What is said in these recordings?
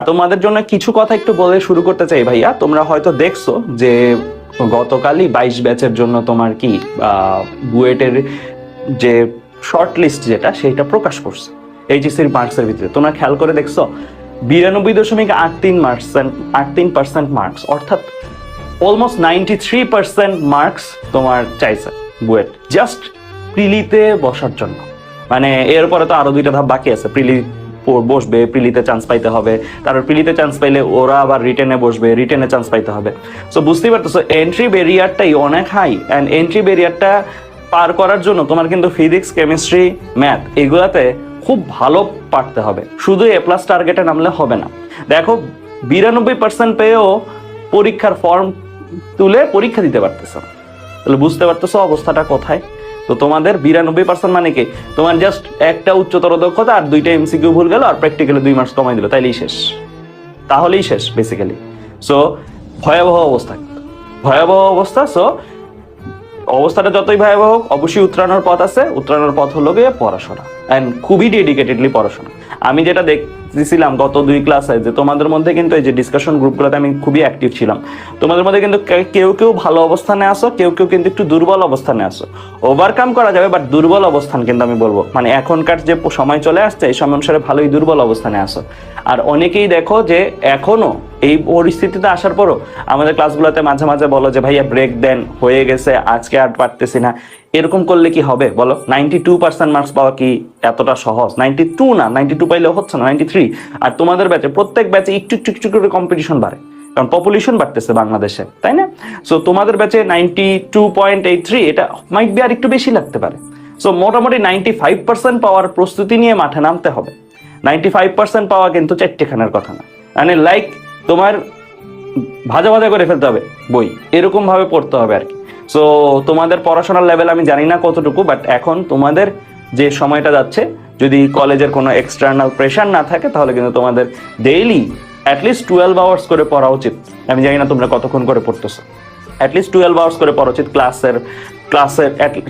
তোমাদের জন্য কিছু কথা একটু বলে শুরু করতে চাই ভাইয়া। তোমরা হয়তো দেখছো যে গতকালই 22 ব্যাচের জন্য তোমার কি বুয়েটের যে শর্ট লিস্ট যেটা সেটা প্রকাশ করছে এইচএসসির মার্কসের ভিতরে। তোমরা খেয়াল করে দেখছো 92.83% মার্কস, অর্থাৎ অলমোস্ট 93% মার্কস তোমার চাইছে বুয়েট জাস্ট প্রিলিতে বসার জন্য। মানে এরপরে তো আরো 2টা ধাপ বাকি আছে, প্রিলি বসবে, প্রিলিতে চান্স পাইতে হবে, তারপর প্রিলিতে চান্স পাইলে ওরা আবার রিটেনে বসবে, রিটেনে চান্স পাইতে হবে। সো বুঝতেই পারতেছো এন্ট্রি ব্যারিয়ারটাই অনেক হাই, অ্যান্ড এন্ট্রি ব্যারিয়ারটা পার করার জন্য তোমার কিন্তু ফিজিক্স, কেমিস্ট্রি, ম্যাথ এগুলাতে খুব ভালো পারতে হবে। শুধু এ প্লাস টার্গেটে নামলে হবে না। দেখো 92% পেয়েও পরীক্ষার ফর্ম তুলে পরীক্ষা দিতে পারতেছে, তাহলে বুঝতে পারতেছো অবস্থাটা কোথায়। তো তোমাদের 92% মানে কি, তোমার জাস্ট একটা উচ্চতর দক্ষতা আর 2টা এমসিকিউ ভুল গেল আর প্র্যাকটিক্যালি 2 মার্কস কমাই দিল, তাইলেই শেষ, তাহলেই শেষ বেসিক্যালি। সো ভয়াবহ অবস্থা, ভয়াবহ অবস্থা। সো অবস্থাটা যতই ভয়াবহ হোক অবশ্যই উত্তরানোর পথ আছে। উত্তরানোর পথ হলো গিয়ে পড়াশোনা, অ্যান্ড খুবই ডেডিকেটেডলি পড়াশোনা। আমি যেটা দেখছিলাম গত 2 ক্লাসে যে তোমাদের মধ্যে কিন্তু এই যে ডিসকাশন গ্রুপগুলোতে আমি খুবই অ্যাক্টিভ ছিলাম, তোমাদের মধ্যে কিন্তু কেউ কেউ ভালো অবস্থানে আসো, কেউ কেউ কিন্তু একটু দুর্বল অবস্থানে আসো। ওভারকাম করা যাবে, বাট দুর্বল অবস্থান কিন্তু আমি বলবো মানে এখনকার যে সময় চলে আসছে এই সময় অনুসারে ভালোই দুর্বল অবস্থানে আসো। আর অনেকেই দেখো যে এখনো এই পরিস্থিতিতে আসার পরও আমাদের ক্লাসগুলোতে মাঝে মাঝে বলো যে ভাইয়া ব্রেক দেন, হয়ে গেছে, আজকে আর পারতেছি না। এরকম করলে কি হবে বলো? 92% মার্কস পাওয়া কি এতটা সহজ? 92 না, 92 পাইলেও হচ্ছে না, 93। আর তোমাদের ব্যাচে প্রত্যেক ব্যাচে একটু একটু একটু করে কম্পিটিশন বাড়ে, কারণ পপুলেশন বাড়তেছে বাংলাদেশে, তাই না? সো তোমাদের ব্যাচে 92.83, এটা মাইট বি আর একটু বেশি লাগতে পারে। সো মোটামুটি 95% পাওয়ার প্রস্তুতি নিয়ে মাঠে নামতে হবে। 95% পাওয়া কিন্তু চারটেখানের কথা না, মানে লাইক তোমার ভাজা ভাজা করে ফেলতে হবে বই, এরকম ভাবে পড়তে হবে আর কি। সো তোমাদের পড়াশোনার লেভেল আমি জানি না কতটুকু, বাট এখন তোমাদের যে সময়টা যাচ্ছে, যদি কলেজের কোনো এক্সটার্নাল প্রেশার না থাকে তাহলে কিন্তু তোমাদের ডেইলি অ্যাটলিস্ট 12 আওয়ার্স করে পড়া উচিত। আমি জানি না তোমরা কতক্ষণ করে পড়তেছো, অ্যাটলিস্ট 12 আওয়ার্স করে পড়া উচিত। ক্লাসের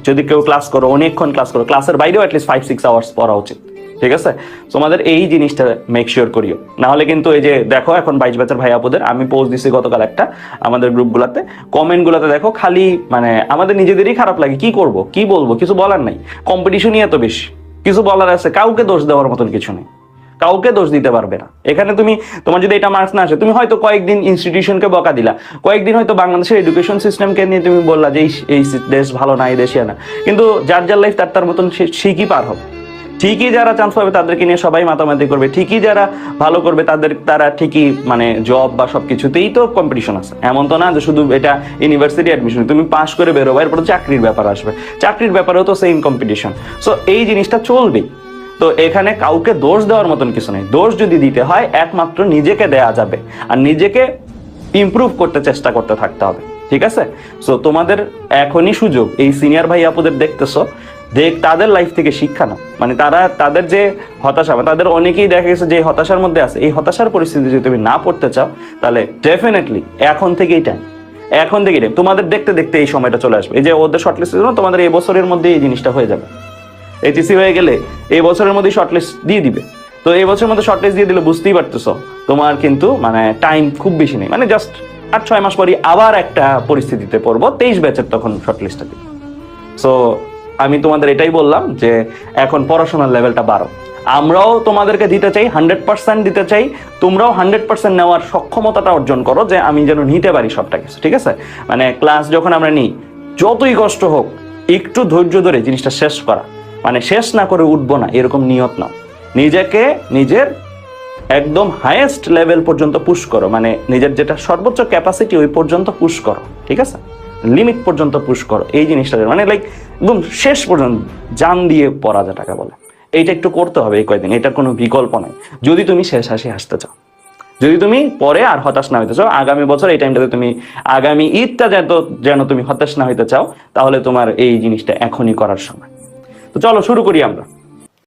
যদি কেউ ক্লাস করো, অনেকক্ষণ ক্লাস করো, ক্লাসের বাইরেও অ্যাটলিস্ট 5-6 আওয়ার্স পড়া উচিত, ঠিক আছে? তোমাদের এই জিনিসটা মেক শিওর করিও, না হলে কিন্তু এই যে দেখো এখন 22 ব্যাচের ভাই আপুদের আমি পোস্ট দিছি গতকাল একটা আমাদের গ্রুপগুলোতে, কমেন্টগুলোতে দেখো খালি মানে আমাদের নিজেদেরই খারাপ লাগে। কি করব, কি বলবো, কিছু বলার নাই, কম্পিটিশনই এত বেশি, কিছু বলার আছে, কাউকে দোষ দেওয়ার মতন কিছু নেই, কাউকে দোষ দিতে পারবে না এখানে। তোমার যদি এটা মার্কস না আসে, তুমি হয়তো কয়েকদিন ইনস্টিটিউশনকে বকা দিলা, কয়েকদিন হয়তো বাংলাদেশের এডুকেশন সিস্টেমকে নিয়ে তুমি বললা যে এই দেশ ভালো না, এই দেশে না, কিন্তু যার যার লাইফ তার মতন শিখই পার হবে। ঠিকই যারা চান্স পাবে তাদেরকে নিয়ে সবাই মাতামাতি করবে, ঠিকই যারা ভালো করবে তারা ঠিকই মানে জব বা সবকিছুতেই তো কম্পিটিশন আছে। এমন তো না যে শুধু এটা ইউনিভার্সিটি অ্যাডমিশন, তুমি পাস করে বেরোবে, এরপর চাকরির ব্যাপার আসবে, চাকরির ব্যাপারেও তো সেম কম্পিটিশন। সো এই জিনিসটা চলবেই। তো এখানে কাউকে দোষ দেওয়ার মতন কিছু নেই। দোষ যদি দিতে হয় একমাত্র নিজেকে দেয়া যাবে, আর নিজেকে ইমপ্রুভ করতে চেষ্টা করতে থাকতে হবে, ঠিক আছে? সো তোমাদের এখনই সুযোগ, এই সিনিয়র ভাই আপুদের দেখতেছো, তাদের লাইফ থেকে শিক্ষা নাও। মানে তাদের যে হতাশা, তাদের অনেকেই দেখা গেছে যে হতাশার মধ্যে আছে, এই হতাশার পরিস্থিতি যদি তুমি না পড়তে চাও তাহলে ডেফিনেটলি এখন থেকেই টাইম, তোমাদের দেখতে দেখতে এই সময়টা চলে আসবে। এই যে ওদের শর্টলিস্ট জন্য তোমাদের এই বছরের মধ্যে এই জিনিসটা হয়ে যাবে। এইচএসসি হয়ে গেলে এই বছরের মধ্যেই শর্টলিস্ট দিয়ে দিবে। তো এই বছরের মধ্যে শর্টলিস্ট দিয়ে দিলে বুঝতেই পারতেছো তোমার কিন্তু মানে টাইম খুব বেশি নেই, মানে জাস্ট 8-6 মাস পরই আবার একটা পরিস্থিতিতে পড়বো, 23 ব্যাচের তখন শর্টলিস্টটা দিবে। সো আমি তোমাদের এটাই বললাম যে এখন পড়াশোনার লেভেলটা বাড়ো। আমরাও তোমাদেরকে দিতে চাই, 100% দিতে চাই, তোমরাও 100% নেওয়ার সক্ষমতাটা অর্জন করো, যে আমি যেন নিতে পারি সবটা কিছু, ঠিক আছে? মানে ক্লাস যখন আমরা নিই, যতই কষ্ট হোক একটু ধৈর্য ধরে জিনিসটা শেষ করা, মানে শেষ না করে উঠবো না এরকম নিয়ত নাও। নিজেকে নিজের একদম হাইয়েস্ট লেভেল পর্যন্ত পুশ করো, মানে নিজের যেটা সর্বোচ্চ ক্যাপাসিটি ওই পর্যন্ত পুশ করো, ঠিক আছে? লিমিট পর্যন্ত পুশ করো। এই জিনিসটা মানে লাইক একদম শেষ পর্যন্ত জান দিয়ে পড়া যেটাকে বলে, এইটা একটু করতে হবে এই কয়েকদিন, এটার কোনো বিকল্প নাই যদি তুমি শেষ হাসি আসতে চাও। যদি তুমি পরে আর হতাশ না হইতে চাও, আগামী বছর এই টাইমটাতে তুমি আগামী ঈদটা যেন তুমি হতাশ না হইতে চাও, তাহলে তোমার এই জিনিসটা এখনই করার সময়। তো চলো শুরু করি আমরা।